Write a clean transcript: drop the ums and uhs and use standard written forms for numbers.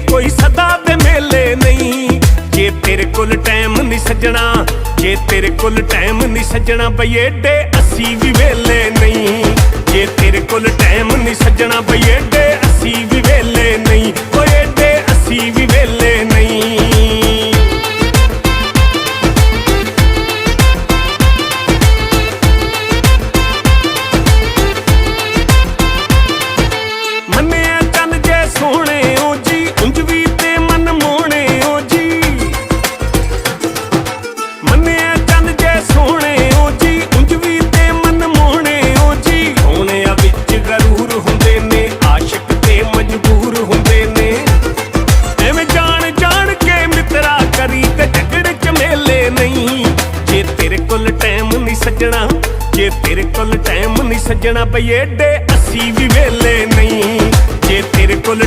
कोई सदा दे मेले नहीं। जे तेरे कोल टाइम नहीं सजना, जे तेरे कोल टाइम नहीं सजना बई एडे असी भी वेले नहीं। जे तेरे कोल टाइम नहीं सजना बई एडे असी भी वेले नहीं। ओ एडे असी भी वेले नहीं। सजना जे तेरे कोल टाइम नहीं सजना बई एडे असी भी वेले नहीं। जे तेरे कोल